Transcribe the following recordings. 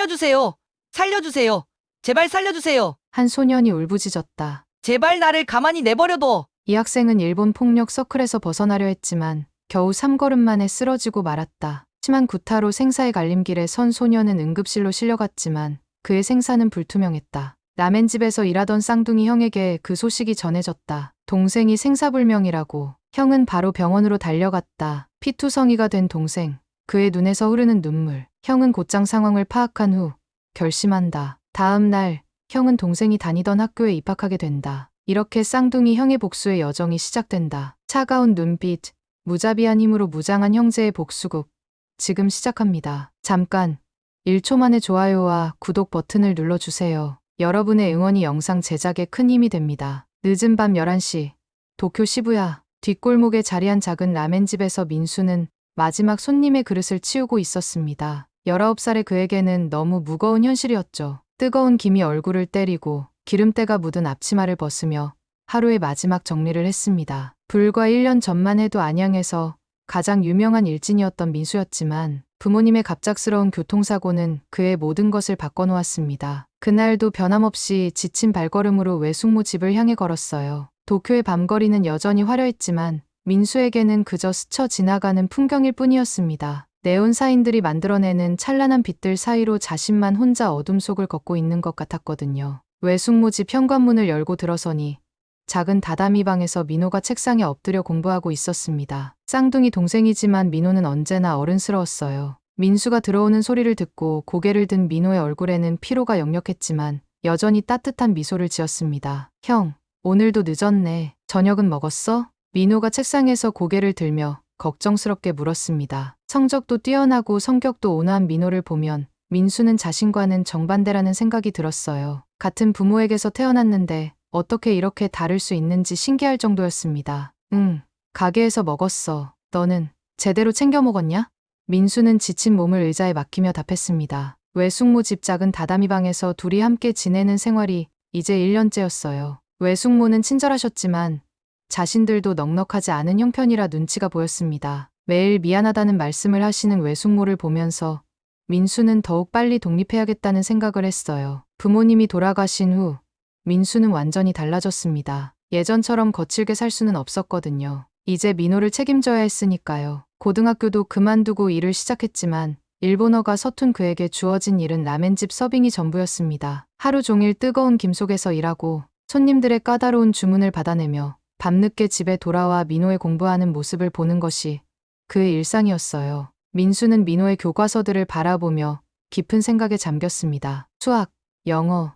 살려주세요. 살려주세요. 제발 살려주세요. 한 소년이 울부짖었다. 제발 나를 가만히 내버려둬. 이 학생은 일본 폭력 서클에서 벗어나려 했지만 겨우 3걸음 만에 쓰러지고 말았다. 심한 구타로 생사의 갈림길에 선 소년은 응급실로 실려갔지만 그의 생사는 불투명했다. 라멘집에서 일하던 쌍둥이 형에게 그 소식이 전해졌다. 동생이 생사불명이라고. 형은 바로 병원으로 달려갔다. 피투성이가 된 동생. 그의 눈에서 흐르는 눈물. 형은 곧장 상황을 파악한 후 결심한다. 다음 날 형은 동생이 다니던 학교에 입학하게 된다. 이렇게 쌍둥이 형의 복수의 여정이 시작된다. 차가운 눈빛, 무자비한 힘으로 무장한 형제의 복수극. 지금 시작합니다. 잠깐 1초 만에 좋아요와 구독 버튼을 눌러주세요. 여러분의 응원이 영상 제작에 큰 힘이 됩니다. 늦은 밤 11시 도쿄 시부야 뒷골목에 자리한 작은 라멘집에서 민수는 마지막 손님의 그릇을 치우고 있었습니다. 19살의 그에게는 너무 무거운 현실이었죠. 뜨거운 김이 얼굴을 때리고 기름때가 묻은 앞치마를 벗으며 하루의 마지막 정리를 했습니다. 불과 1년 전만 해도 안양에서 가장 유명한 일진이었던 민수였지만 부모님의 갑작스러운 교통사고는 그의 모든 것을 바꿔놓았습니다. 그날도 변함없이 지친 발걸음으로 외숙모 집을 향해 걸었어요. 도쿄의 밤거리는 여전히 화려했지만 민수에게는 그저 스쳐 지나가는 풍경일 뿐이었습니다. 네온사인들이 만들어내는 찬란한 빛들 사이로 자신만 혼자 어둠 속을 걷고 있는 것 같았거든요. 외숙모 집 현관문을 열고 들어서니 작은 다다미 방에서 민호가 책상에 엎드려 공부하고 있었습니다. 쌍둥이 동생이지만 민호는 언제나 어른스러웠어요. 민수가 들어오는 소리를 듣고 고개를 든 민호의 얼굴에는 피로가 역력했지만 여전히 따뜻한 미소를 지었습니다. 형, 오늘도 늦었네. 저녁은 먹었어? 민호가 책상에서 고개를 들며 걱정스럽게 물었습니다. 성적도 뛰어나고 성격도 온화한 민호를 보면 민수는 자신과는 정반대라는 생각이 들었어요. 같은 부모에게서 태어났는데 어떻게 이렇게 다를 수 있는지 신기할 정도였습니다. 응, 가게에서 먹었어. 너는 제대로 챙겨 먹었냐? 민수는 지친 몸을 의자에 맡기며 답했습니다. 외숙모 집 작은 다다미 방에서 둘이 함께 지내는 생활이 이제 1년째였어요. 외숙모는 친절하셨지만 자신들도 넉넉하지 않은 형편이라 눈치가 보였습니다. 매일 미안하다는 말씀을 하시는 외숙모를 보면서 민수는 더욱 빨리 독립해야겠다는 생각을 했어요. 부모님이 돌아가신 후 민수는 완전히 달라졌습니다. 예전처럼 거칠게 살 수는 없었거든요. 이제 민호를 책임져야 했으니까요. 고등학교도 그만두고 일을 시작했지만 일본어가 서툰 그에게 주어진 일은 라멘집 서빙이 전부였습니다. 하루 종일 뜨거운 김 속에서 일하고 손님들의 까다로운 주문을 받아내며 밤늦게 집에 돌아와 민호의 공부하는 모습을 보는 것이 그의 일상이었어요. 민수는 민호의 교과서들을 바라보며 깊은 생각에 잠겼습니다. 수학, 영어,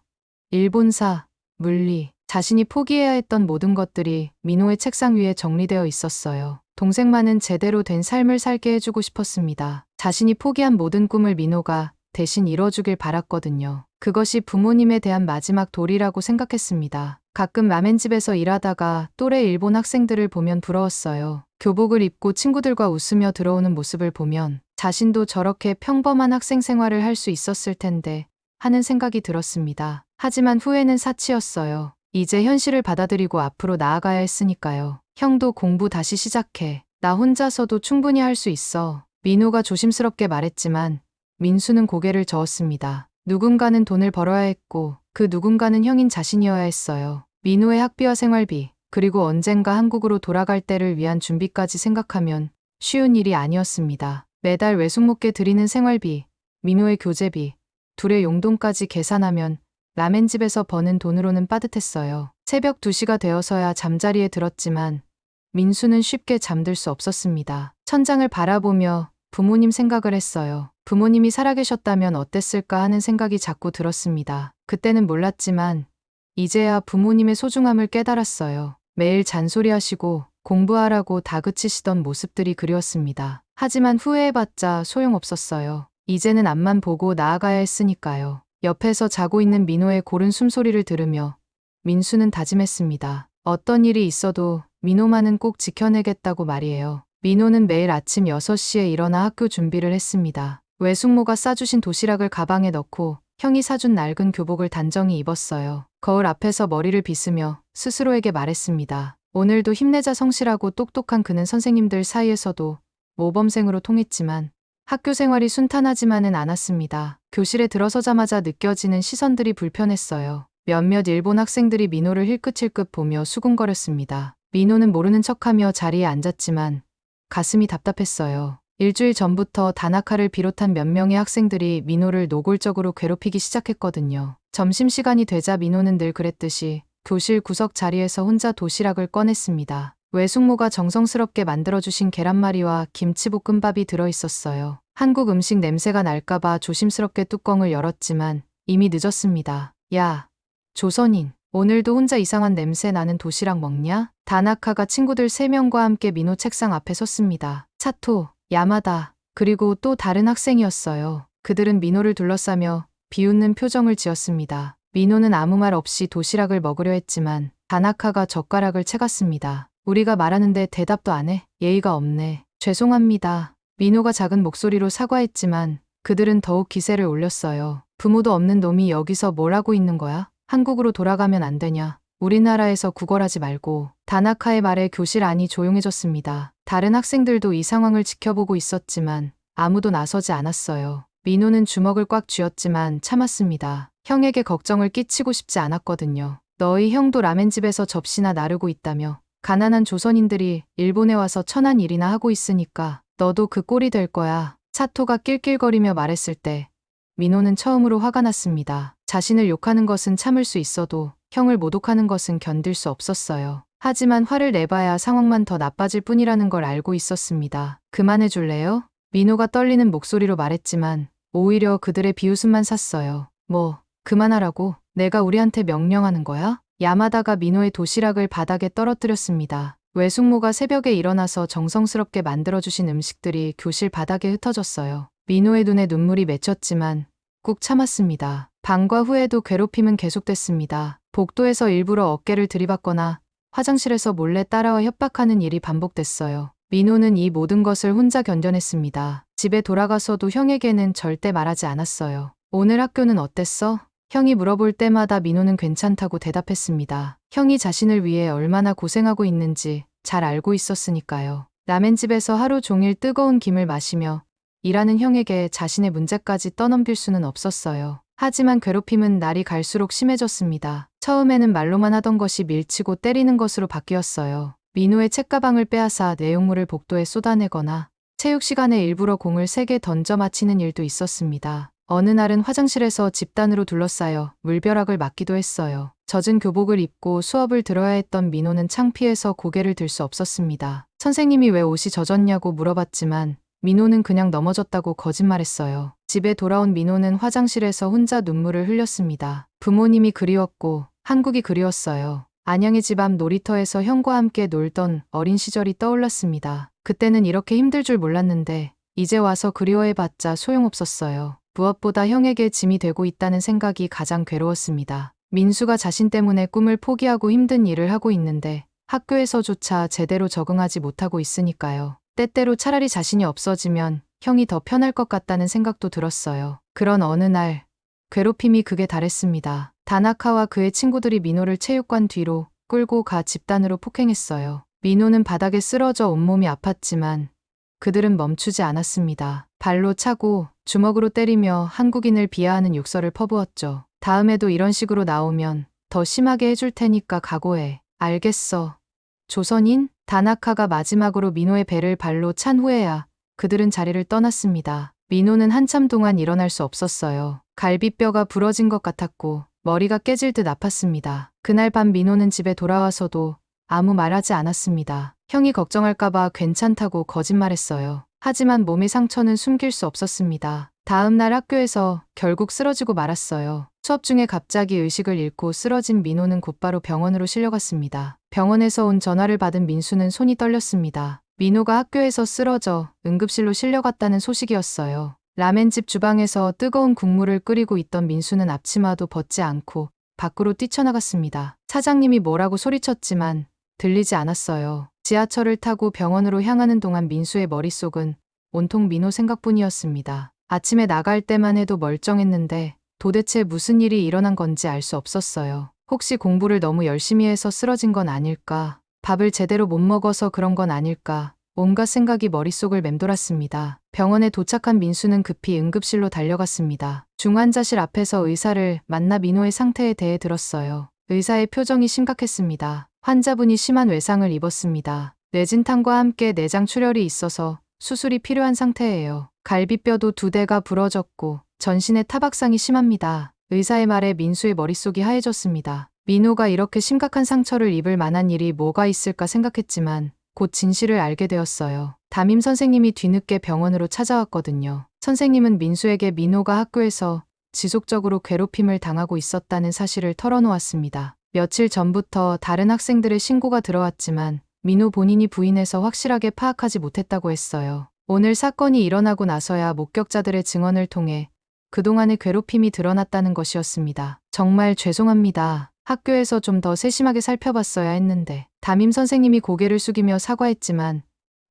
일본사, 물리, 자신이 포기해야 했던 모든 것들이 민호의 책상 위에 정리되어 있었어요. 동생만은 제대로 된 삶을 살게 해주고 싶었습니다. 자신이 포기한 모든 꿈을 민호가 대신 이뤄주길 바랐거든요. 그것이 부모님에 대한 마지막 도리라고 생각했습니다. 가끔 라멘집에서 일하다가 또래 일본 학생들을 보면 부러웠어요. 교복을 입고 친구들과 웃으며 들어오는 모습을 보면 자신도 저렇게 평범한 학생 생활을 할 수 있었을 텐데 하는 생각이 들었습니다. 하지만 후회는 사치였어요. 이제 현실을 받아들이고 앞으로 나아가야 했으니까요. 형도 공부 다시 시작해. 나 혼자서도 충분히 할 수 있어. 민호가 조심스럽게 말했지만 민수는 고개를 저었습니다. 누군가는 돈을 벌어야 했고 그 누군가는 형인 자신이어야 했어요. 민호의 학비와 생활비, 그리고 언젠가 한국으로 돌아갈 때를 위한 준비까지 생각하면 쉬운 일이 아니었습니다. 매달 외숙모께 드리는 생활비, 민호의 교재비, 둘의 용돈까지 계산하면 라멘집에서 버는 돈으로는 빠듯했어요. 새벽 2시가 되어서야 잠자리에 들었지만 민수는 쉽게 잠들 수 없었습니다. 천장을 바라보며 부모님 생각을 했어요. 부모님이 살아계셨다면 어땠을까 하는 생각이 자꾸 들었습니다. 그때는 몰랐지만 이제야 부모님의 소중함을 깨달았어요. 매일 잔소리하시고 공부하라고 다그치시던 모습들이 그리웠습니다. 하지만 후회해봤자 소용없었어요. 이제는 앞만 보고 나아가야 했으니까요. 옆에서 자고 있는 민호의 고른 숨소리를 들으며 민수는 다짐했습니다. 어떤 일이 있어도 민호만은 꼭 지켜내겠다고 말이에요. 민호는 매일 아침 6시에 일어나 학교 준비를 했습니다. 외숙모가 싸주신 도시락을 가방에 넣고 형이 사준 낡은 교복을 단정히 입었어요. 거울 앞에서 머리를 빗으며 스스로에게 말했습니다. 오늘도 힘내자. 성실하고 똑똑한 그는 선생님들 사이에서도 모범생으로 통했지만 학교 생활이 순탄하지만은 않았습니다. 교실에 들어서자마자 느껴지는 시선들이 불편했어요. 몇몇 일본 학생들이 민호를 힐끗힐끗 보며 수군거렸습니다. 민호는 모르는 척하며 자리에 앉았지만 가슴이 답답했어요. 일주일 전부터 다나카를 비롯한 몇 명의 학생들이 민호를 노골적으로 괴롭히기 시작했거든요. 점심시간이 되자 민호는 늘 그랬듯이 교실 구석 자리에서 혼자 도시락을 꺼냈습니다. 외숙모가 정성스럽게 만들어주신 계란말이와 김치볶음밥이 들어있었어요. 한국 음식 냄새가 날까봐 조심스럽게 뚜껑을 열었지만 이미 늦었습니다. 야, 조선인, 오늘도 혼자 이상한 냄새 나는 도시락 먹냐? 다나카가 친구들 3명과 함께 민호 책상 앞에 섰습니다. 사토, 야마다, 그리고 또 다른 학생이었어요. 그들은 민호를 둘러싸며 비웃는 표정을 지었습니다. 민호는 아무 말 없이 도시락을 먹으려 했지만 다나카가 젓가락을 채갔습니다. 우리가 말하는데 대답도 안 해? 예의가 없네. 죄송합니다. 민호가 작은 목소리로 사과했지만 그들은 더욱 기세를 올렸어요. 부모도 없는 놈이 여기서 뭘 하고 있는 거야? 한국으로 돌아가면 안 되냐? 우리나라에서 구걸하지 말고. 다나카의 말에 교실 안이 조용해졌습니다. 다른 학생들도 이 상황을 지켜보고 있었지만 아무도 나서지 않았어요. 민호는 주먹을 꽉 쥐었지만 참았습니다. 형에게 걱정을 끼치고 싶지 않았거든요. 너희 형도 라멘집에서 접시나 나르고 있다며. 가난한 조선인들이 일본에 와서 천한 일이나 하고 있으니까 너도 그 꼴이 될 거야. 사토가 낄낄거리며 말했을 때 민호는 처음으로 화가 났습니다. 자신을 욕하는 것은 참을 수 있어도 형을 모독하는 것은 견딜 수 없었어요. 하지만 화를 내봐야 상황만 더 나빠질 뿐이라는 걸 알고 있었습니다. 그만해 줄래요? 민호가 떨리는 목소리로 말했지만 오히려 그들의 비웃음만 샀어요. 뭐, 그만하라고? 내가 우리한테 명령하는 거야? 야마다가 민호의 도시락을 바닥에 떨어뜨렸습니다. 외숙모가 새벽에 일어나서 정성스럽게 만들어주신 음식들이 교실 바닥에 흩어졌어요. 민호의 눈에 눈물이 맺혔지만 꾹 참았습니다. 방과 후에도 괴롭힘은 계속됐습니다. 복도에서 일부러 어깨를 들이받거나 화장실에서 몰래 따라와 협박하는 일이 반복됐어요. 민호는 이 모든 것을 혼자 견뎌냈습니다. 집에 돌아가서도 형에게는 절대 말하지 않았어요. 오늘 학교는 어땠어? 형이 물어볼 때마다 민호는 괜찮다고 대답했습니다. 형이 자신을 위해 얼마나 고생하고 있는지 잘 알고 있었으니까요. 라멘집에서 하루 종일 뜨거운 김을 마시며 일하는 형에게 자신의 문제까지 떠넘길 수는 없었어요. 하지만 괴롭힘은 날이 갈수록 심해졌습니다. 처음에는 말로만 하던 것이 밀치고 때리는 것으로 바뀌었어요. 민호의 책가방을 빼앗아 내용물을 복도에 쏟아내거나 체육 시간에 일부러 공을 세게 던져 맞히는 일도 있었습니다. 어느 날은 화장실에서 집단으로 둘러싸여 물벼락을 맞기도 했어요. 젖은 교복을 입고 수업을 들어야 했던 민호는 창피해서 고개를 들 수 없었습니다. 선생님이 왜 옷이 젖었냐고 물어봤지만 민호는 그냥 넘어졌다고 거짓말했어요. 집에 돌아온 민호는 화장실에서 혼자 눈물을 흘렸습니다. 부모님이 그리웠고 한국이 그리웠어요. 안양의 집 앞 놀이터에서 형과 함께 놀던 어린 시절이 떠올랐습니다. 그때는 이렇게 힘들 줄 몰랐는데 이제 와서 그리워해봤자 소용없었어요. 무엇보다 형에게 짐이 되고 있다는 생각이 가장 괴로웠습니다. 민수가 자신 때문에 꿈을 포기하고 힘든 일을 하고 있는데 학교에서조차 제대로 적응하지 못하고 있으니까요. 때때로 차라리 자신이 없어지면 형이 더 편할 것 같다는 생각도 들었어요. 그런 어느 날 괴롭힘이 극에 달했습니다. 다나카와 그의 친구들이 민호를 체육관 뒤로 끌고 가 집단으로 폭행했어요. 민호는 바닥에 쓰러져 온몸이 아팠지만 그들은 멈추지 않았습니다. 발로 차고 주먹으로 때리며 한국인을 비하하는 욕설을 퍼부었죠. 다음에도 이런 식으로 나오면 더 심하게 해줄 테니까 각오해. 알겠어. 조선인? 다나카가 마지막으로 민호의 배를 발로 찬 후에야 그들은 자리를 떠났습니다. 민호는 한참 동안 일어날 수 없었어요. 갈비뼈가 부러진 것 같았고 머리가 깨질 듯 아팠습니다. 그날 밤 민호는 집에 돌아와서도 아무 말하지 않았습니다. 형이 걱정할까봐 괜찮다고 거짓말했어요. 하지만 몸의 상처는 숨길 수 없었습니다. 다음 날 학교에서 결국 쓰러지고 말았어요. 수업 중에 갑자기 의식을 잃고 쓰러진 민호는 곧바로 병원으로 실려갔습니다. 병원에서 온 전화를 받은 민수는 손이 떨렸습니다. 민호가 학교에서 쓰러져 응급실로 실려갔다는 소식이었어요. 라멘집 주방에서 뜨거운 국물을 끓이고 있던 민수는 앞치마도 벗지 않고 밖으로 뛰쳐나갔습니다. 사장님이 뭐라고 소리쳤지만 들리지 않았어요. 지하철을 타고 병원으로 향하는 동안 민수의 머릿속은 온통 민호 생각뿐이었습니다. 아침에 나갈 때만 해도 멀쩡했는데 도대체 무슨 일이 일어난 건지 알 수 없었어요. 혹시 공부를 너무 열심히 해서 쓰러진 건 아닐까? 밥을 제대로 못 먹어서 그런 건 아닐까? 온갖 생각이 머릿속을 맴돌았습니다. 병원에 도착한 민수는 급히 응급실로 달려갔습니다. 중환자실 앞에서 의사를 만나 민호의 상태에 대해 들었어요. 의사의 표정이 심각했습니다. 환자분이 심한 외상을 입었습니다. 뇌진탕과 함께 내장 출혈이 있어서 수술이 필요한 상태예요. 갈비뼈도 2대가 부러졌고 전신에 타박상이 심합니다. 의사의 말에 민수의 머릿속이 하얘졌습니다. 민호가 이렇게 심각한 상처를 입을 만한 일이 뭐가 있을까 생각했지만 곧 진실을 알게 되었어요. 담임 선생님이 뒤늦게 병원으로 찾아왔거든요. 선생님은 민수에게 민호가 학교에서 지속적으로 괴롭힘을 당하고 있었다는 사실을 털어놓았습니다. 며칠 전부터 다른 학생들의 신고가 들어왔지만 민호 본인이 부인해서 확실하게 파악하지 못했다고 했어요. 오늘 사건이 일어나고 나서야 목격자들의 증언을 통해 그동안의 괴롭힘이 드러났다는 것이었습니다. 정말 죄송합니다. 학교에서 좀 더 세심하게 살펴봤어야 했는데. 담임 선생님이 고개를 숙이며 사과했지만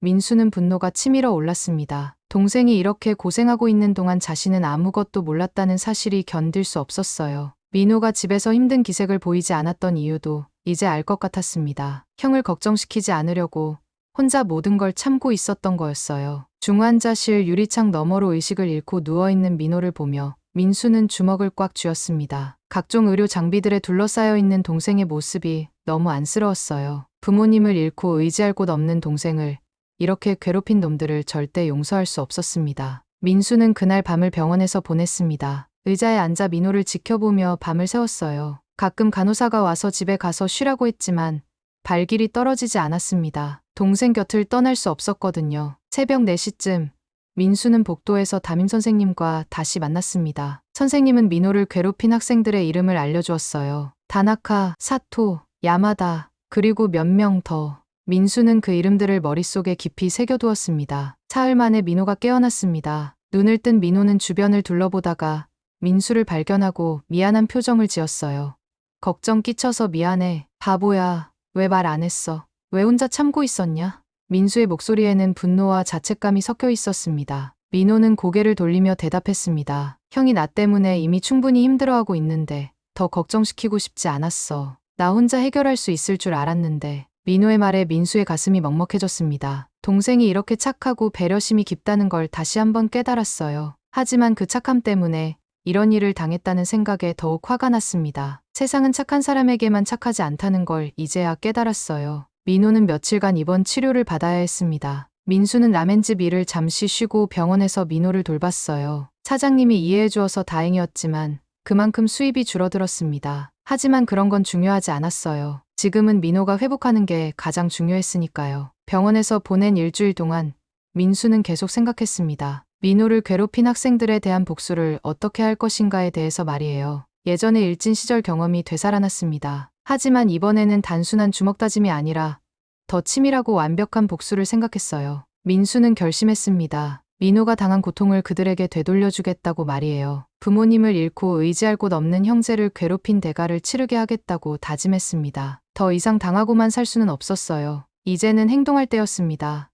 민수는 분노가 치밀어 올랐습니다. 동생이 이렇게 고생하고 있는 동안 자신은 아무것도 몰랐다는 사실이 견딜 수 없었어요. 민호가 집에서 힘든 기색을 보이지 않았던 이유도 이제 알 것 같았습니다. 형을 걱정시키지 않으려고 혼자 모든 걸 참고 있었던 거였어요. 중환자실 유리창 너머로 의식을 잃고 누워있는 민호를 보며 민수는 주먹을 꽉 쥐었습니다. 각종 의료 장비들에 둘러싸여 있는 동생의 모습이 너무 안쓰러웠어요. 부모님을 잃고 의지할 곳 없는 동생을 이렇게 괴롭힌 놈들을 절대 용서할 수 없었습니다. 민수는 그날 밤을 병원에서 보냈습니다. 의자에 앉아 민호를 지켜보며 밤을 새웠어요. 가끔 간호사가 와서 집에 가서 쉬라고 했지만 발길이 떨어지지 않았습니다. 동생 곁을 떠날 수 없었거든요. 새벽 4시쯤 민수는 복도에서 담임 선생님과 다시 만났습니다. 선생님은 민호를 괴롭힌 학생들의 이름을 알려주었어요. 다나카, 사토, 야마다, 그리고 몇 명 더. 민수는 그 이름들을 머릿속에 깊이 새겨두었습니다. 사흘 만에 민호가 깨어났습니다. 눈을 뜬 민호는 주변을 둘러보다가 민수를 발견하고 미안한 표정을 지었어요. 걱정 끼쳐서 미안해. 바보야. 왜 말 안 했어? 왜 혼자 참고 있었냐? 민수의 목소리에는 분노와 자책감이 섞여 있었습니다. 민호는 고개를 돌리며 대답했습니다. 형이 나 때문에 이미 충분히 힘들어하고 있는데 더 걱정시키고 싶지 않았어. 나 혼자 해결할 수 있을 줄 알았는데. 민호의 말에 민수의 가슴이 먹먹해졌습니다. 동생이 이렇게 착하고 배려심이 깊다는 걸 다시 한번 깨달았어요. 하지만 그 착함 때문에 이런 일을 당했다는 생각에 더욱 화가 났습니다. 세상은 착한 사람에게만 착하지 않다는 걸 이제야 깨달았어요. 민호는 며칠간 입원 치료를 받아야 했습니다. 민수는 라멘집 일을 잠시 쉬고 병원에서 민호를 돌봤어요. 사장님이 이해해 주어서 다행이었지만 그만큼 수입이 줄어들었습니다. 하지만 그런 건 중요하지 않았어요. 지금은 민호가 회복하는 게 가장 중요했으니까요. 병원에서 보낸 일주일 동안 민수는 계속 생각했습니다. 민호를 괴롭힌 학생들에 대한 복수를 어떻게 할 것인가에 대해서 말이에요. 예전의 일진 시절 경험이 되살아났습니다. 하지만 이번에는 단순한 주먹다짐이 아니라 더 치밀하고 완벽한 복수를 생각했어요. 민수는 결심했습니다. 민호가 당한 고통을 그들에게 되돌려주겠다고 말이에요. 부모님을 잃고 의지할 곳 없는 형제를 괴롭힌 대가를 치르게 하겠다고 다짐했습니다. 더 이상 당하고만 살 수는 없었어요. 이제는 행동할 때였습니다.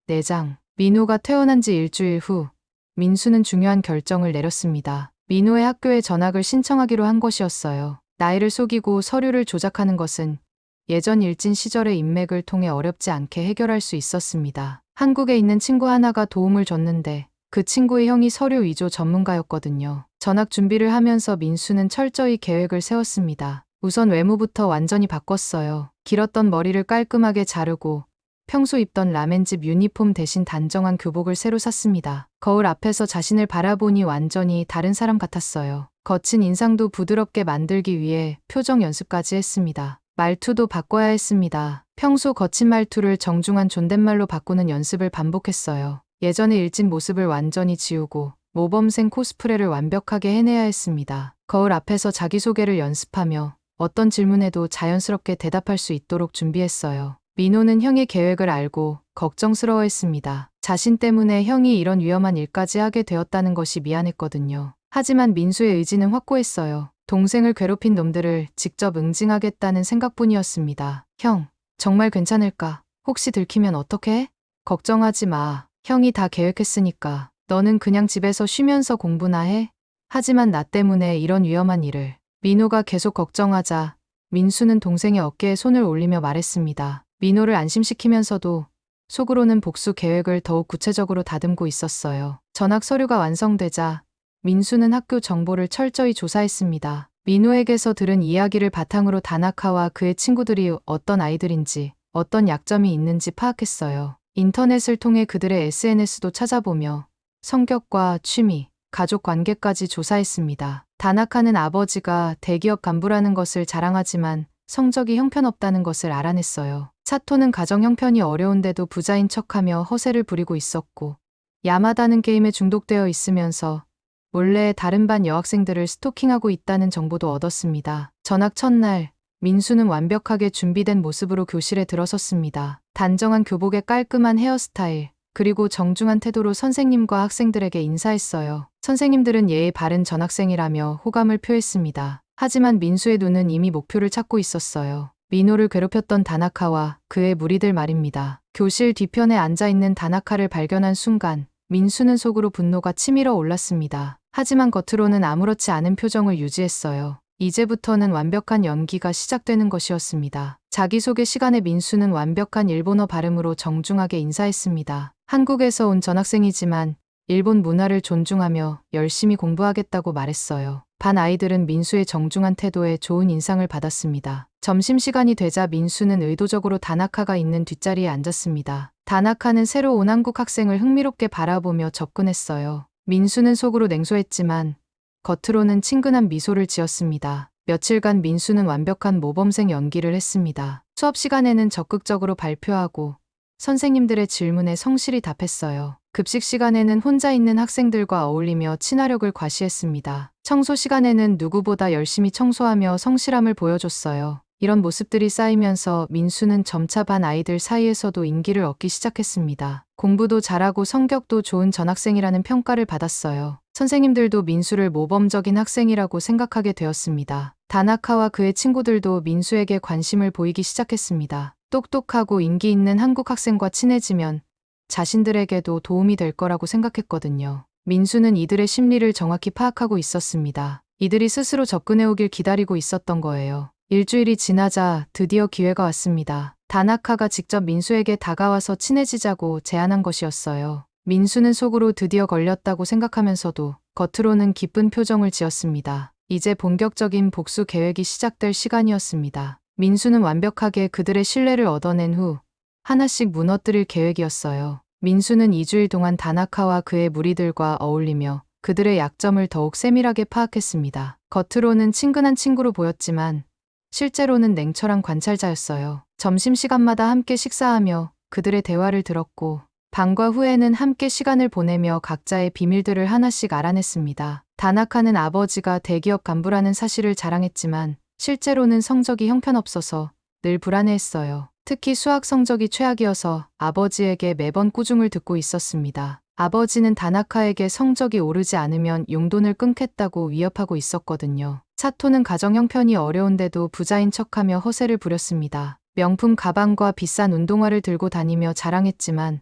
내장. 민호가 퇴원한 지 일주일 후 민수는 중요한 결정을 내렸습니다. 민호의 학교에 전학을 신청하기로 한 것이었어요. 나이를 속이고 서류를 조작하는 것은 예전 일진 시절의 인맥을 통해 어렵지 않게 해결할 수 있었습니다. 한국에 있는 친구 하나가 도움을 줬는데 그 친구의 형이 서류 위조 전문가였거든요. 전학 준비를 하면서 민수는 철저히 계획을 세웠습니다. 우선 외모부터 완전히 바꿨어요. 길었던 머리를 깔끔하게 자르고 평소 입던 라멘집 유니폼 대신 단정한 교복을 새로 샀습니다. 거울 앞에서 자신을 바라보니 완전히 다른 사람 같았어요. 거친 인상도 부드럽게 만들기 위해 표정 연습까지 했습니다. 말투도 바꿔야 했습니다. 평소 거친 말투를 정중한 존댓말로 바꾸는 연습을 반복했어요. 예전의 일진 모습을 완전히 지우고 모범생 코스프레를 완벽하게 해내야 했습니다. 거울 앞에서 자기소개를 연습하며 어떤 질문에도 자연스럽게 대답할 수 있도록 준비했어요. 민호는 형의 계획을 알고 걱정스러워했습니다. 자신 때문에 형이 이런 위험한 일까지 하게 되었다는 것이 미안했거든요. 하지만 민수의 의지는 확고했어요. 동생을 괴롭힌 놈들을 직접 응징하겠다는 생각뿐이었습니다. 형, 정말 괜찮을까? 혹시 들키면 어떡해? 해? 걱정하지 마. 형이 다 계획했으니까. 너는 그냥 집에서 쉬면서 공부나 해. 하지만 나 때문에 이런 위험한 일을. 민호가 계속 걱정하자 민수는 동생의 어깨에 손을 올리며 말했습니다. 민호를 안심시키면서도 속으로는 복수 계획을 더욱 구체적으로 다듬고 있었어요. 전학 서류가 완성되자 민수는 학교 정보를 철저히 조사했습니다. 민호에게서 들은 이야기를 바탕으로 다나카와 그의 친구들이 어떤 아이들인지, 어떤 약점이 있는지 파악했어요. 인터넷을 통해 그들의 SNS도 찾아보며 성격과 취미, 가족 관계까지 조사했습니다. 다나카는 아버지가 대기업 간부라는 것을 자랑하지만 성적이 형편없다는 것을 알아냈어요. 사토는 가정 형편이 어려운데도 부자인 척하며 허세를 부리고 있었고, 야마다는 게임에 중독되어 있으면서 몰래 다른 반 여학생들을 스토킹하고 있다는 정보도 얻었습니다. 전학 첫날, 민수는 완벽하게 준비된 모습으로 교실에 들어섰습니다. 단정한 교복에 깔끔한 헤어스타일, 그리고 정중한 태도로 선생님과 학생들에게 인사했어요. 선생님들은 예의 바른 전학생이라며 호감을 표했습니다. 하지만 민수의 눈은 이미 목표를 찾고 있었어요. 민호를 괴롭혔던 다나카와 그의 무리들 말입니다. 교실 뒤편에 앉아있는 다나카를 발견한 순간 민수는 속으로 분노가 치밀어 올랐습니다. 하지만 겉으로는 아무렇지 않은 표정을 유지했어요. 이제부터는 완벽한 연기가 시작되는 것이었습니다. 자기소개 시간에 민수는 완벽한 일본어 발음으로 정중하게 인사했습니다. 한국에서 온 전학생이지만 일본 문화를 존중하며 열심히 공부하겠다고 말했어요. 반 아이들은 민수의 정중한 태도에 좋은 인상을 받았습니다. 점심시간이 되자 민수는 의도적으로 다나카가 있는 뒷자리에 앉았습니다. 다나카는 새로 온 한국 학생을 흥미롭게 바라보며 접근했어요. 민수는 속으로 냉소했지만 겉으로는 친근한 미소를 지었습니다. 며칠간 민수는 완벽한 모범생 연기를 했습니다. 수업 시간에는 적극적으로 발표하고 선생님들의 질문에 성실히 답했어요. 급식 시간에는 혼자 있는 학생들과 어울리며 친화력을 과시했습니다. 청소 시간에는 누구보다 열심히 청소하며 성실함을 보여줬어요. 이런 모습들이 쌓이면서 민수는 점차 반 아이들 사이에서도 인기를 얻기 시작했습니다. 공부도 잘하고 성격도 좋은 전학생이라는 평가를 받았어요. 선생님들도 민수를 모범적인 학생이라고 생각하게 되었습니다. 다나카와 그의 친구들도 민수에게 관심을 보이기 시작했습니다. 똑똑하고 인기 있는 한국 학생과 친해지면 자신들에게도 도움이 될 거라고 생각했거든요. 민수는 이들의 심리를 정확히 파악하고 있었습니다. 이들이 스스로 접근해오길 기다리고 있었던 거예요. 일주일이 지나자 드디어 기회가 왔습니다. 다나카가 직접 민수에게 다가와서 친해지자고 제안한 것이었어요. 민수는 속으로 드디어 걸렸다고 생각하면서도 겉으로는 기쁜 표정을 지었습니다. 이제 본격적인 복수 계획이 시작될 시간이었습니다. 민수는 완벽하게 그들의 신뢰를 얻어낸 후 하나씩 무너뜨릴 계획이었어요. 민수는 2주일 동안 다나카와 그의 무리들과 어울리며 그들의 약점을 더욱 세밀하게 파악했습니다. 겉으로는 친근한 친구로 보였지만 실제로는 냉철한 관찰자였어요. 점심시간마다 함께 식사하며 그들의 대화를 들었고 방과 후에는 함께 시간을 보내며 각자의 비밀들을 하나씩 알아냈습니다. 다나카는 아버지가 대기업 간부라는 사실을 자랑했지만 실제로는 성적이 형편없어서 늘 불안해했어요. 특히 수학 성적이 최악이어서 아버지에게 매번 꾸중을 듣고 있었습니다. 아버지는 다나카에게 성적이 오르지 않으면 용돈을 끊겠다고 위협하고 있었거든요. 사토는 가정 형편이 어려운데도 부자인 척하며 허세를 부렸습니다. 명품 가방과 비싼 운동화를 들고 다니며 자랑했지만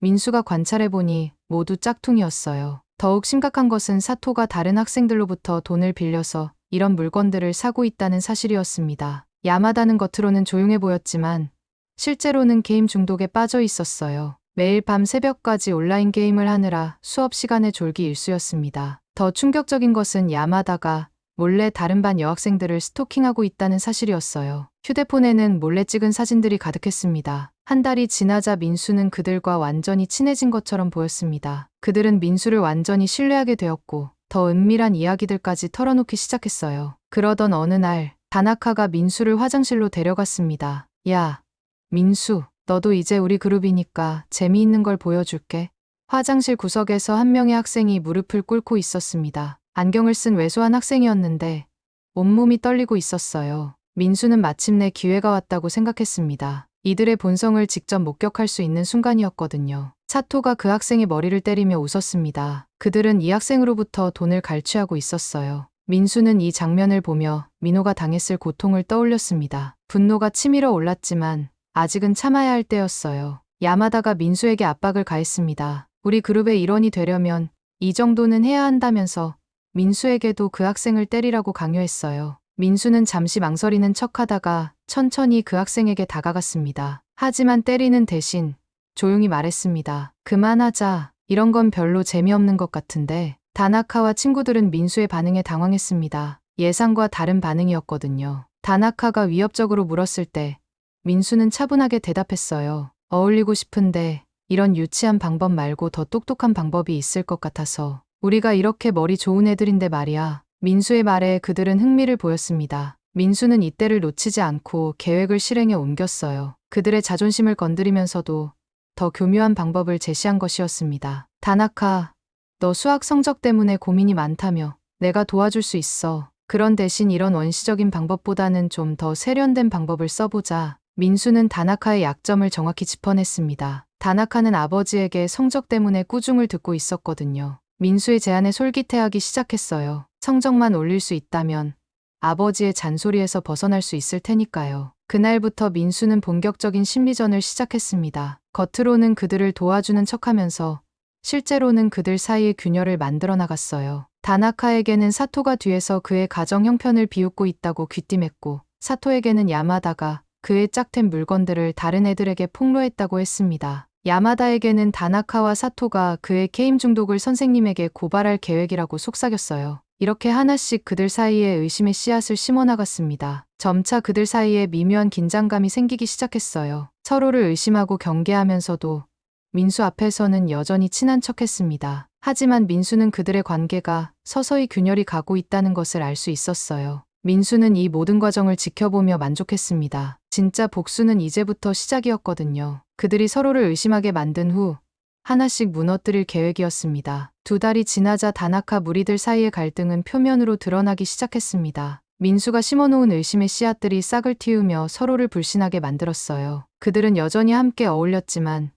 민수가 관찰해보니 모두 짝퉁이었어요. 더욱 심각한 것은 사토가 다른 학생들로부터 돈을 빌려서 이런 물건들을 사고 있다는 사실이었습니다. 야마다는 겉으로는 조용해 보였지만 실제로는 게임 중독에 빠져 있었어요. 매일 밤 새벽까지 온라인 게임을 하느라 수업 시간에 졸기 일쑤였습니다. 더 충격적인 것은 야마다가 몰래 다른 반 여학생들을 스토킹하고 있다는 사실이었어요. 휴대폰에는 몰래 찍은 사진들이 가득했습니다. 한 달이 지나자 민수는 그들과 완전히 친해진 것처럼 보였습니다. 그들은 민수를 완전히 신뢰하게 되었고 더 은밀한 이야기들까지 털어놓기 시작했어요. 그러던 어느 날 다나카가 민수를 화장실로 데려갔습니다. 야, 민수, 너도 이제 우리 그룹이니까 재미있는 걸 보여줄게. 화장실 구석에서 한 명의 학생이 무릎을 꿇고 있었습니다. 안경을 쓴 왜소한 학생이었는데 온몸이 떨리고 있었어요. 민수는 마침내 기회가 왔다고 생각했습니다. 이들의 본성을 직접 목격할 수 있는 순간이었거든요. 사토가 그 학생의 머리를 때리며 웃었습니다. 그들은 이 학생으로부터 돈을 갈취하고 있었어요. 민수는 이 장면을 보며 민호가 당했을 고통을 떠올렸습니다. 분노가 치밀어 올랐지만 아직은 참아야 할 때였어요. 야마다가 민수에게 압박을 가했습니다. 우리 그룹의 일원이 되려면 이 정도는 해야 한다면서 민수에게도 그 학생을 때리라고 강요했어요. 민수는 잠시 망설이는 척하다가 천천히 그 학생에게 다가갔습니다. 하지만 때리는 대신 조용히 말했습니다. 그만하자. 이런 건 별로 재미없는 것 같은데. 다나카와 친구들은 민수의 반응에 당황했습니다. 예상과 다른 반응이었거든요. 다나카가 위협적으로 물었을 때 민수는 차분하게 대답했어요. 어울리고 싶은데 이런 유치한 방법 말고 더 똑똑한 방법이 있을 것 같아서. 우리가 이렇게 머리 좋은 애들인데 말이야. 민수의 말에 그들은 흥미를 보였습니다. 민수는 이때를 놓치지 않고 계획을 실행에 옮겼어요. 그들의 자존심을 건드리면서도 더 교묘한 방법을 제시한 것이었습니다. 다나카, 너 수학 성적 때문에 고민이 많다며. 내가 도와줄 수 있어. 그런 대신 이런 원시적인 방법보다는 좀 더 세련된 방법을 써보자. 민수는 다나카의 약점을 정확히 짚어냈습니다. 다나카는 아버지에게 성적 때문에 꾸중을 듣고 있었거든요. 민수의 제안에 솔깃해하기 시작했어요. 성적만 올릴 수 있다면 아버지의 잔소리에서 벗어날 수 있을 테니까요. 그날부터 민수는 본격적인 심리전을 시작했습니다. 겉으로는 그들을 도와주는 척하면서 실제로는 그들 사이의 균열을 만들어 나갔어요. 다나카에게는 사토가 뒤에서 그의 가정 형편을 비웃고 있다고 귀띔했고, 사토에게는 야마다가 그의 짝템 물건들을 다른 애들에게 폭로했다고 했습니다. 야마다에게는 다나카와 사토가 그의 게임 중독을 선생님에게 고발할 계획이라고 속삭였어요. 이렇게 하나씩 그들 사이에 의심의 씨앗을 심어나갔습니다. 점차 그들 사이에 미묘한 긴장감이 생기기 시작했어요. 서로를 의심하고 경계하면서도 민수 앞에서는 여전히 친한 척했습니다. 하지만 민수는 그들의 관계가 서서히 균열이 가고 있다는 것을 알 수 있었어요. 민수는 이 모든 과정을 지켜보며 만족했습니다. 진짜 복수는 이제부터 시작이었거든요. 그들이 서로를 의심하게 만든 후 하나씩 무너뜨릴 계획이었습니다. 2달이 지나자 다나카 무리들 사이의 갈등은 표면으로 드러나기 시작했습니다. 민수가 심어놓은 의심의 씨앗들이 싹을 틔우며 서로를 불신하게 만들었어요. 그들은 여전히 함께 어울렸지만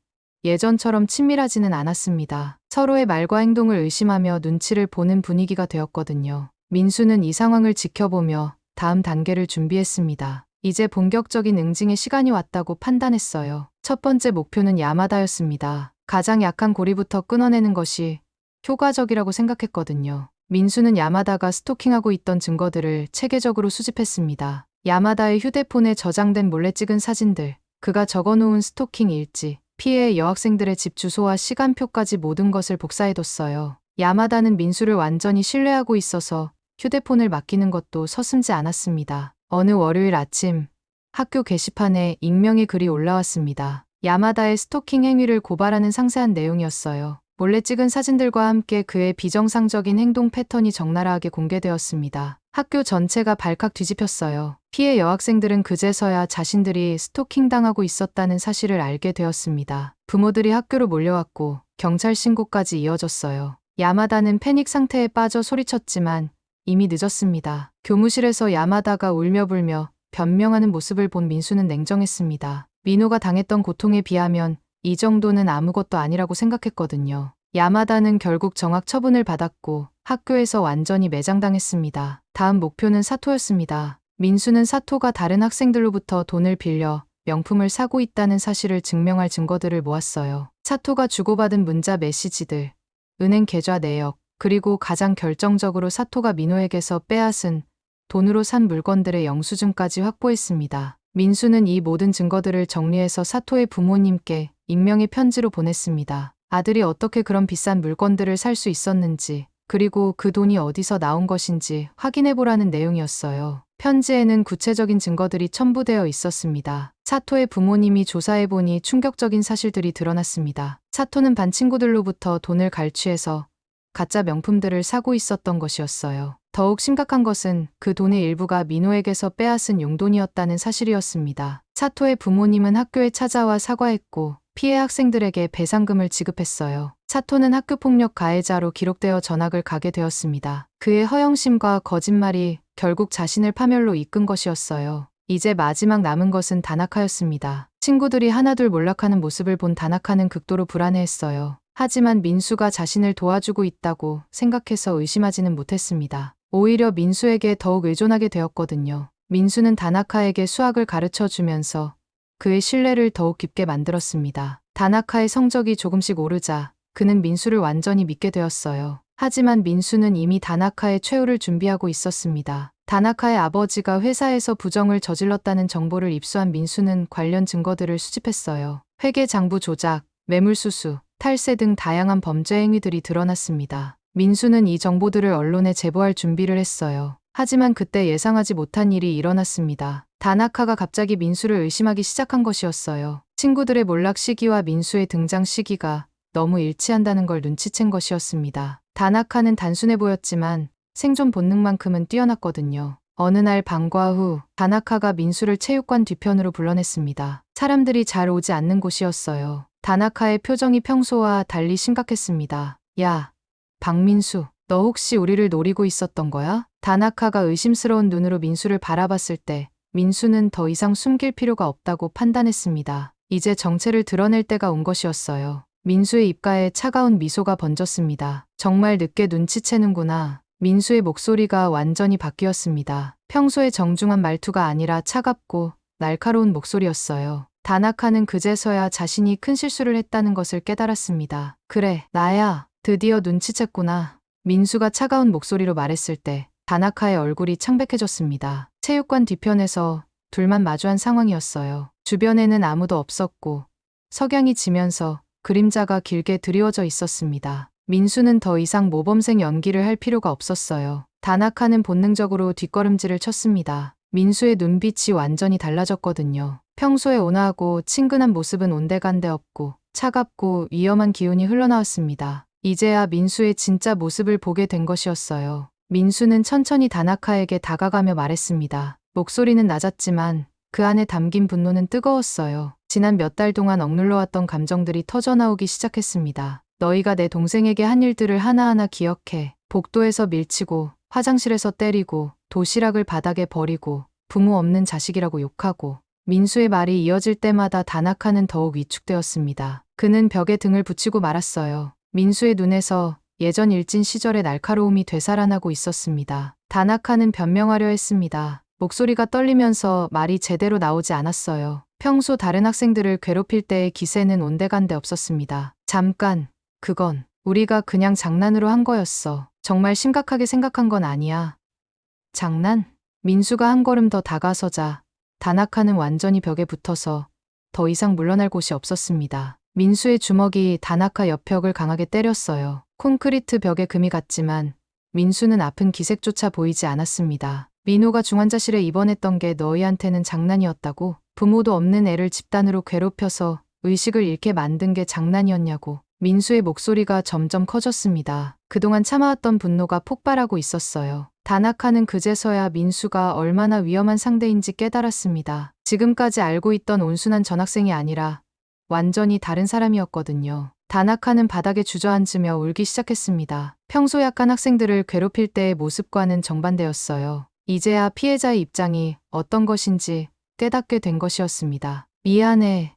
예전처럼 친밀하지는 않았습니다. 서로의 말과 행동을 의심하며 눈치를 보는 분위기가 되었거든요. 민수는 이 상황을 지켜보며 다음 단계를 준비했습니다. 이제 본격적인 응징의 시간이 왔다고 판단했어요. 첫 번째 목표는 야마다였습니다. 가장 약한 고리부터 끊어내는 것이 효과적이라고 생각했거든요. 민수는 야마다가 스토킹하고 있던 증거들을 체계적으로 수집했습니다. 야마다의 휴대폰에 저장된 몰래 찍은 사진들, 그가 적어놓은 스토킹 일지, 피해 여학생들의 집 주소와 시간표까지 모든 것을 복사해뒀어요. 야마다는 민수를 완전히 신뢰하고 있어서 휴대폰을 맡기는 것도 서슴지 않았습니다. 어느 월요일 아침, 학교 게시판에 익명의 글이 올라왔습니다. 야마다의 스토킹 행위를 고발하는 상세한 내용이었어요. 몰래 찍은 사진들과 함께 그의 비정상적인 행동 패턴이 적나라하게 공개되었습니다. 학교 전체가 발칵 뒤집혔어요. 피해 여학생들은 그제서야 자신들이 스토킹당하고 있었다는 사실을 알게 되었습니다. 부모들이 학교로 몰려왔고 경찰 신고까지 이어졌어요. 야마다는 패닉 상태에 빠져 소리쳤지만 이미 늦었습니다. 교무실에서 야마다가 울며불며 변명하는 모습을 본 민수는 냉정했습니다. 민호가 당했던 고통에 비하면 이 정도는 아무것도 아니라고 생각했거든요. 야마다는 결국 정학 처분을 받았고 학교에서 완전히 매장당했습니다. 다음 목표는 사토였습니다. 민수는 사토가 다른 학생들로부터 돈을 빌려 명품을 사고 있다는 사실을 증명할 증거들을 모았어요. 사토가 주고받은 문자 메시지들, 은행 계좌 내역, 그리고 가장 결정적으로 사토가 민호에게서 빼앗은 돈으로 산 물건들의 영수증까지 확보했습니다. 민수는 이 모든 증거들을 정리해서 사토의 부모님께 익명의 편지로 보냈습니다. 아들이 어떻게 그런 비싼 물건들을 살 수 있었는지, 그리고 그 돈이 어디서 나온 것인지 확인해보라는 내용이었어요. 편지에는 구체적인 증거들이 첨부되어 있었습니다. 사토의 부모님이 조사해보니 충격적인 사실들이 드러났습니다. 사토는 반 친구들로부터 돈을 갈취해서 가짜 명품들을 사고 있었던 것이었어요. 더욱 심각한 것은 그 돈의 일부가 민호에게서 빼앗은 용돈이었다는 사실이었습니다. 사토의 부모님은 학교에 찾아와 사과했고 피해 학생들에게 배상금을 지급했어요. 사토는 학교폭력 가해자로 기록되어 전학을 가게 되었습니다. 그의 허영심과 거짓말이 결국 자신을 파멸로 이끈 것이었어요. 이제 마지막 남은 것은 다나카였습니다. 친구들이 하나둘 몰락하는 모습을 본 다나카는 극도로 불안해했어요. 하지만 민수가 자신을 도와주고 있다고 생각해서 의심하지는 못했습니다. 오히려 민수에게 더욱 의존하게 되었거든요. 민수는 다나카에게 수학을 가르쳐 주면서 그의 신뢰를 더욱 깊게 만들었습니다. 다나카의 성적이 조금씩 오르자 그는 민수를 완전히 믿게 되었어요. 하지만 민수는 이미 다나카의 최후를 준비하고 있었습니다. 다나카의 아버지가 회사에서 부정을 저질렀다는 정보를 입수한 민수는 관련 증거들을 수집했어요. 회계 장부 조작, 매물수수, 탈세 등 다양한 범죄 행위들이 드러났습니다. 민수는 이 정보들을 언론에 제보할 준비를 했어요. 하지만 그때 예상하지 못한 일이 일어났습니다. 다나카가 갑자기 민수를 의심하기 시작한 것이었어요. 친구들의 몰락 시기와 민수의 등장 시기가 너무 일치한다는 걸 눈치챈 것이었습니다. 다나카는 단순해 보였지만 생존 본능만큼은 뛰어났거든요. 어느 날 방과 후 다나카가 민수를 체육관 뒤편으로 불러냈습니다. 사람들이 잘 오지 않는 곳이었어요. 다나카의 표정이 평소와 달리 심각했습니다. 야, 박민수, 너 혹시 우리를 노리고 있었던 거야? 다나카가 의심스러운 눈으로 민수를 바라봤을 때 민수는 더 이상 숨길 필요가 없다고 판단했습니다. 이제 정체를 드러낼 때가 온 것이었어요. 민수의 입가에 차가운 미소가 번졌습니다. 정말 늦게 눈치채는구나. 민수의 목소리가 완전히 바뀌었습니다. 평소의 정중한 말투가 아니라 차갑고 날카로운 목소리였어요. 다나카는 그제서야 자신이 큰 실수를 했다는 것을 깨달았습니다. 그래, 나야. 드디어 눈치챘구나. 민수가 차가운 목소리로 말했을 때 다나카의 얼굴이 창백해졌습니다. 체육관 뒤편에서 둘만 마주한 상황이었어요. 주변에는 아무도 없었고 석양이 지면서 그림자가 길게 드리워져 있었습니다. 민수는 더 이상 모범생 연기를 할 필요가 없었어요. 다나카는 본능적으로 뒷걸음질을 쳤습니다. 민수의 눈빛이 완전히 달라졌거든요. 평소에 온화하고 친근한 모습은 온데간데 없고 차갑고 위험한 기운이 흘러나왔습니다. 이제야 민수의 진짜 모습을 보게 된 것이었어요. 민수는 천천히 다나카에게 다가가며 말했습니다. 목소리는 낮았지만 그 안에 담긴 분노는 뜨거웠어요. 지난 몇 달 동안 억눌러왔던 감정들이 터져나오기 시작했습니다. 너희가 내 동생에게 한 일들을 하나하나 기억해. 복도에서 밀치고 화장실에서 때리고 도시락을 바닥에 버리고 부모 없는 자식이라고 욕하고. 민수의 말이 이어질 때마다 다나카는 더욱 위축되었습니다. 그는 벽에 등을 붙이고 말았어요. 민수의 눈에서 예전 일진 시절의 날카로움이 되살아나고 있었습니다. 다나카는 변명하려 했습니다. 목소리가 떨리면서 말이 제대로 나오지 않았어요. 평소 다른 학생들을 괴롭힐 때의 기세는 온데간데 없었습니다. 잠깐, 그건 우리가 그냥 장난으로 한 거였어. 정말 심각하게 생각한 건 아니야. 장난? 민수가 한 걸음 더 다가서자 다나카는 완전히 벽에 붙어서 더 이상 물러날 곳이 없었습니다. 민수의 주먹이 다나카 옆벽을 강하게 때렸어요. 콘크리트 벽에 금이 갔지만 민수는 아픈 기색조차 보이지 않았습니다. 민호가 중환자실에 입원했던 게 너희한테는 장난이었다고? 부모도 없는 애를 집단으로 괴롭혀서 의식을 잃게 만든 게 장난이었냐고. 민수의 목소리가 점점 커졌습니다. 그동안 참아왔던 분노가 폭발하고 있었어요. 다나카는 그제서야 민수가 얼마나 위험한 상대인지 깨달았습니다. 지금까지 알고 있던 온순한 전학생이 아니라 완전히 다른 사람이었거든요. 다나카는 바닥에 주저앉으며 울기 시작했습니다. 평소 약한 학생들을 괴롭힐 때의 모습과는 정반대였어요. 이제야 피해자의 입장이 어떤 것인지 깨닫게 된 것이었습니다. 미안해.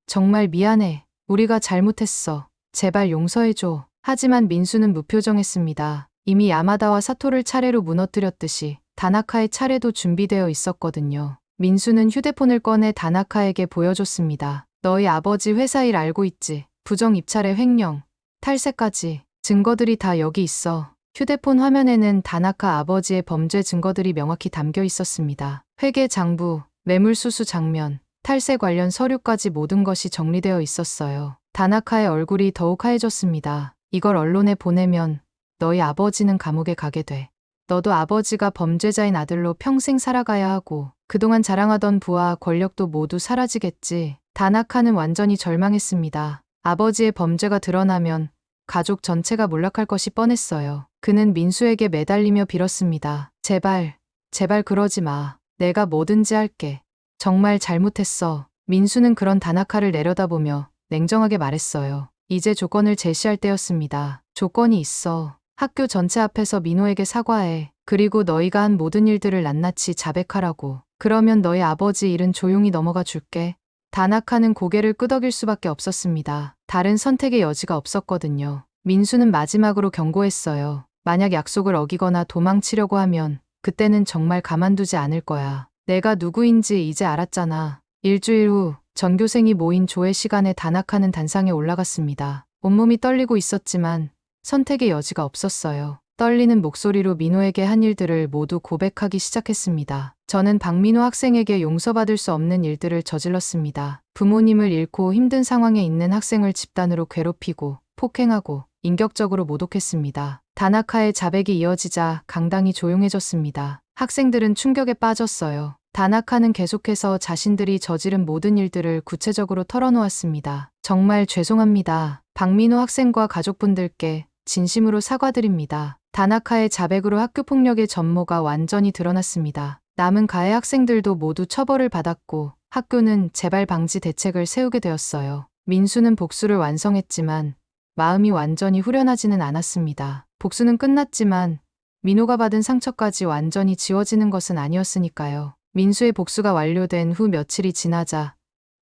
정말 미안해. 우리가 잘못했어. 제발 용서해줘. 하지만 민수는 무표정했습니다. 이미 야마다와 사토를 차례로 무너뜨렸듯이 다나카의 차례도 준비되어 있었거든요. 민수는 휴대폰을 꺼내 다나카에게 보여줬습니다. 너희 아버지 회사 일 알고 있지? 부정 입찰의 횡령, 탈세까지. 증거들이 다 여기 있어. 휴대폰 화면에는 다나카 아버지의 범죄 증거들이 명확히 담겨 있었습니다. 회계 장부, 매물수수 장면, 탈세 관련 서류까지 모든 것이 정리되어 있었어요. 다나카의 얼굴이 더욱 하얘졌습니다. 이걸 언론에 보내면 너희 아버지는 감옥에 가게 돼. 너도 아버지가 범죄자인 아들로 평생 살아가야 하고 그동안 자랑하던 부와 권력도 모두 사라지겠지. 다나카는 완전히 절망했습니다. 아버지의 범죄가 드러나면 가족 전체가 몰락할 것이 뻔했어요. 그는 민수에게 매달리며 빌었습니다. 제발, 제발 그러지 마. 내가 뭐든지 할게. 정말 잘못했어. 민수는 그런 다나카를 내려다보며 냉정하게 말했어요. 이제 조건을 제시할 때였습니다. 조건이 있어. 학교 전체 앞에서 민호에게 사과해. 그리고 너희가 한 모든 일들을 낱낱이 자백하라고. 그러면 너희 아버지 일은 조용히 넘어가 줄게. 다나카는 고개를 끄덕일 수밖에 없었습니다. 다른 선택의 여지가 없었거든요. 민수는 마지막으로 경고했어요. 만약 약속을 어기거나 도망치려고 하면 그때는 정말 가만두지 않을 거야. 내가 누구인지 이제 알았잖아. 일주일 후 전교생이 모인 조회 시간에 다나카는 단상에 올라갔습니다. 온몸이 떨리고 있었지만 선택의 여지가 없었어요. 떨리는 목소리로 민호에게 한 일들을 모두 고백하기 시작했습니다. 저는 박민호 학생에게 용서받을 수 없는 일들을 저질렀습니다. 부모님을 잃고 힘든 상황에 있는 학생을 집단으로 괴롭히고 폭행하고 인격적으로 모독했습니다. 다나카의 자백이 이어지자 강당이 조용해졌습니다. 학생들은 충격에 빠졌어요. 다나카는 계속해서 자신들이 저지른 모든 일들을 구체적으로 털어놓았습니다. 정말 죄송합니다. 박민호 학생과 가족분들께 진심으로 사과드립니다. 다나카의 자백으로 학교폭력의 전모가 완전히 드러났습니다. 남은 가해 학생들도 모두 처벌을 받았고 학교는 재발 방지 대책을 세우게 되었어요. 민수는 복수를 완성했지만 마음이 완전히 후련하지는 않았습니다. 복수는 끝났지만 민호가 받은 상처까지 완전히 지워지는 것은 아니었으니까요. 민수의 복수가 완료된 후 며칠이 지나자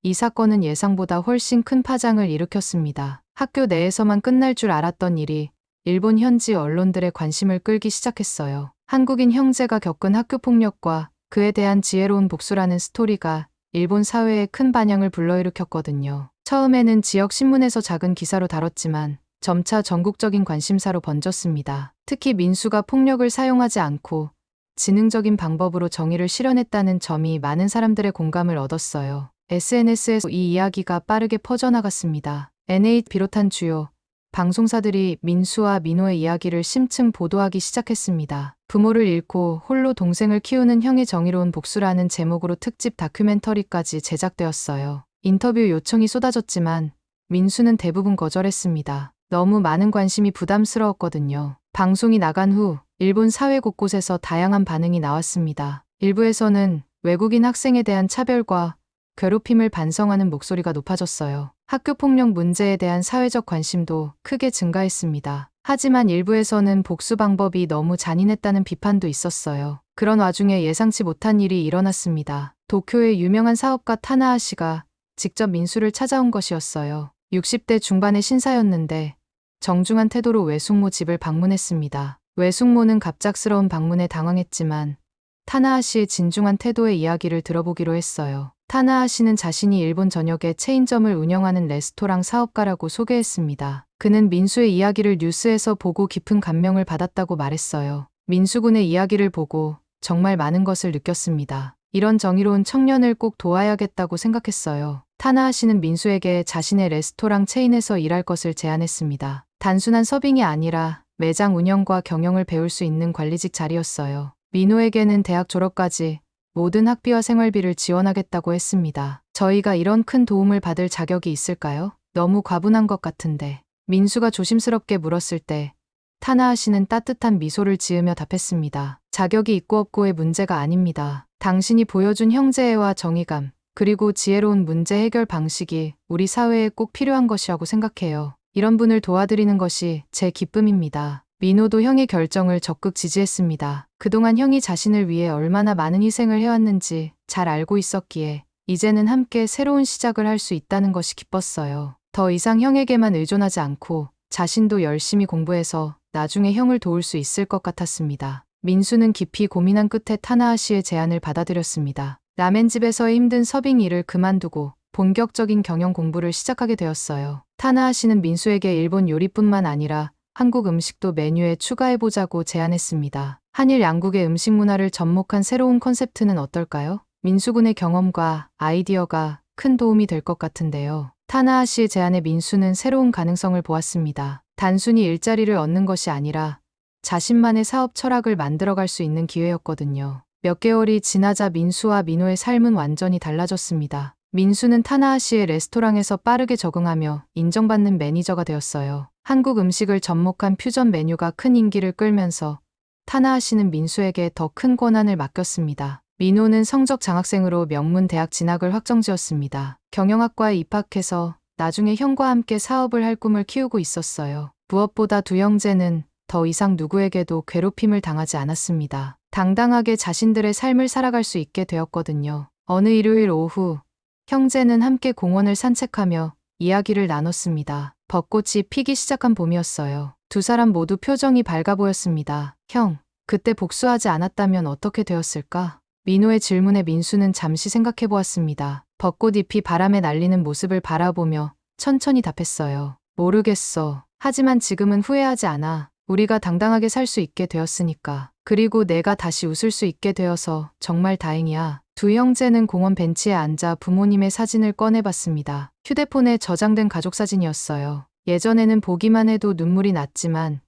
이 사건은 예상보다 훨씬 큰 파장을 일으켰습니다. 학교 내에서만 끝날 줄 알았던 일이 일본 현지 언론들의 관심을 끌기 시작했어요. 한국인 형제가 겪은 학교폭력과 그에 대한 지혜로운 복수라는 스토리가 일본 사회에 큰 반향을 불러일으켰거든요. 처음에는 지역 신문에서 작은 기사로 다뤘지만 점차 전국적인 관심사로 번졌습니다. 특히 민수가 폭력을 사용하지 않고 지능적인 방법으로 정의를 실현했다는 점이 많은 사람들의 공감을 얻었어요. SNS에서 이 이야기가 빠르게 퍼져나갔습니다. NH 비롯한 주요 방송사들이 민수와 민호의 이야기를 심층 보도하기 시작했습니다. 부모를 잃고 홀로 동생을 키우는 형의 정의로운 복수라는 제목으로 특집 다큐멘터리까지 제작되었어요. 인터뷰 요청이 쏟아졌지만 민수는 대부분 거절했습니다. 너무 많은 관심이 부담스러웠거든요. 방송이 나간 후 일본 사회 곳곳에서 다양한 반응이 나왔습니다. 일부에서는 외국인 학생에 대한 차별과 괴롭힘을 반성하는 목소리가 높아졌어요. 학교폭력 문제에 대한 사회적 관심도 크게 증가했습니다. 하지만 일부에서는 복수 방법이 너무 잔인했다는 비판도 있었어요. 그런 와중에 예상치 못한 일이 일어났습니다. 도쿄의 유명한 사업가 타나하 씨가 직접 민수를 찾아온 것이었어요. 60대 중반의 신사였는데 정중한 태도로 외숙모 집을 방문했습니다. 외숙모는 갑작스러운 방문에 당황했지만 타나하 씨의 진중한 태도의 이야기를 들어보기로 했어요. 타나하 씨는 자신이 일본 전역에 체인점을 운영하는 레스토랑 사업가라고 소개했습니다. 그는 민수의 이야기를 뉴스에서 보고 깊은 감명을 받았다고 말했어요. 민수군의 이야기를 보고 정말 많은 것을 느꼈습니다. 이런 정의로운 청년을 꼭 도와야겠다고 생각했어요. 타나하 씨는 민수에게 자신의 레스토랑 체인에서 일할 것을 제안했습니다. 단순한 서빙이 아니라 매장 운영과 경영을 배울 수 있는 관리직 자리였어요. 민호에게는 대학 졸업까지 모든 학비와 생활비를 지원하겠다고 했습니다. 저희가 이런 큰 도움을 받을 자격이 있을까요? 너무 과분한 것 같은데. 민수가 조심스럽게 물었을 때 타나하 씨는 따뜻한 미소를 지으며 답했습니다. 자격이 있고 없고의 문제가 아닙니다. 당신이 보여준 형제애와 정의감, 그리고 지혜로운 문제 해결 방식이 우리 사회에 꼭 필요한 것이라고 생각해요. 이런 분을 도와드리는 것이 제 기쁨입니다. 민호도 형의 결정을 적극 지지했습니다. 그동안 형이 자신을 위해 얼마나 많은 희생을 해왔는지 잘 알고 있었기에 이제는 함께 새로운 시작을 할 수 있다는 것이 기뻤어요. 더 이상 형에게만 의존하지 않고 자신도 열심히 공부해서 나중에 형을 도울 수 있을 것 같았습니다. 민수는 깊이 고민한 끝에 타나하 씨의 제안을 받아들였습니다. 라멘집에서의 힘든 서빙 일을 그만두고 본격적인 경영 공부를 시작하게 되었어요. 타나하 씨는 민수에게 일본 요리뿐만 아니라 한국 음식도 메뉴에 추가해보자고 제안했습니다. 한일 양국의 음식 문화를 접목한 새로운 컨셉트는 어떨까요? 민수군의 경험과 아이디어가 큰 도움이 될 것 같은데요. 타나하 씨의 제안에 민수는 새로운 가능성을 보았습니다. 단순히 일자리를 얻는 것이 아니라 자신만의 사업 철학을 만들어갈 수 있는 기회였거든요. 몇 개월이 지나자 민수와 민호의 삶은 완전히 달라졌습니다. 민수는 타나하 씨의 레스토랑에서 빠르게 적응하며 인정받는 매니저가 되었어요. 한국 음식을 접목한 퓨전 메뉴가 큰 인기를 끌면서 타나하 씨는 민수에게 더 큰 권한을 맡겼습니다. 민호는 성적 장학생으로 명문 대학 진학을 확정지었습니다. 경영학과에 입학해서 나중에 형과 함께 사업을 할 꿈을 키우고 있었어요. 무엇보다 두 형제는 더 이상 누구에게도 괴롭힘을 당하지 않았습니다. 당당하게 자신들의 삶을 살아갈 수 있게 되었거든요. 어느 일요일 오후, 형제는 함께 공원을 산책하며 이야기를 나눴습니다. 벚꽃이 피기 시작한 봄이었어요. 두 사람 모두 표정이 밝아 보였습니다. 형, 그때 복수하지 않았다면 어떻게 되었을까? 민호의 질문에 민수는 잠시 생각해 보았습니다. 벚꽃잎이 바람에 날리는 모습을 바라보며 천천히 답했어요. 모르겠어. 하지만 지금은 후회하지 않아. 우리가 당당하게 살 수 있게 되었으니까. 그리고 내가 다시 웃을 수 있게 되어서 정말 다행이야. 두 형제는 공원 벤치에 앉아 부모님의 사진을 꺼내봤습니다. 휴대폰에 저장된 가족 사진이었어요. 예전에는 보기만 해도 눈물이 났지만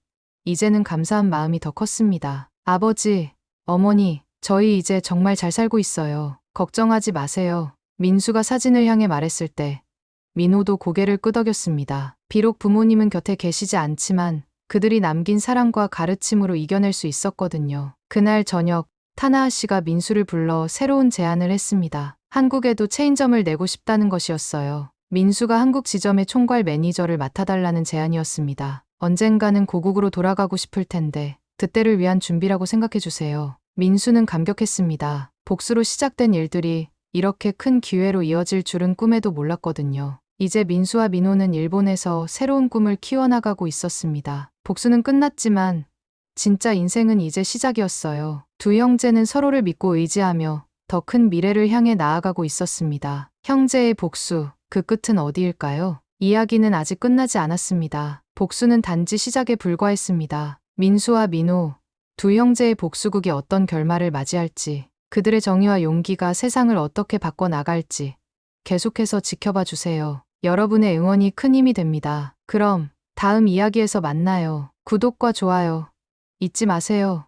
이제는 감사한 마음이 더 컸습니다. 아버지, 어머니, 저희 이제 정말 잘 살고 있어요. 걱정하지 마세요. 민수가 사진을 향해 말했을 때 민호도 고개를 끄덕였습니다. 비록 부모님은 곁에 계시지 않지만 그들이 남긴 사랑과 가르침으로 이겨낼 수 있었거든요. 그날 저녁 타나아 씨가 민수를 불러 새로운 제안을 했습니다. 한국에도 체인점을 내고 싶다는 것이었어요. 민수가 한국 지점의 총괄 매니저를 맡아달라는 제안이었습니다. 언젠가는 고국으로 돌아가고 싶을 텐데 그때를 위한 준비라고 생각해 주세요. 민수는 감격했습니다. 복수로 시작된 일들이 이렇게 큰 기회로 이어질 줄은 꿈에도 몰랐거든요. 이제 민수와 민호는 일본에서 새로운 꿈을 키워나가고 있었습니다. 복수는 끝났지만 진짜 인생은 이제 시작이었어요. 두 형제는 서로를 믿고 의지하며 더 큰 미래를 향해 나아가고 있었습니다. 형제의 복수, 그 끝은 어디일까요? 이야기는 아직 끝나지 않았습니다. 복수는 단지 시작에 불과했습니다. 민수와 민호, 두 형제의 복수극이 어떤 결말을 맞이할지, 그들의 정의와 용기가 세상을 어떻게 바꿔나갈지 계속해서 지켜봐 주세요. 여러분의 응원이 큰 힘이 됩니다. 그럼 다음 이야기에서 만나요. 구독과 좋아요 잊지 마세요.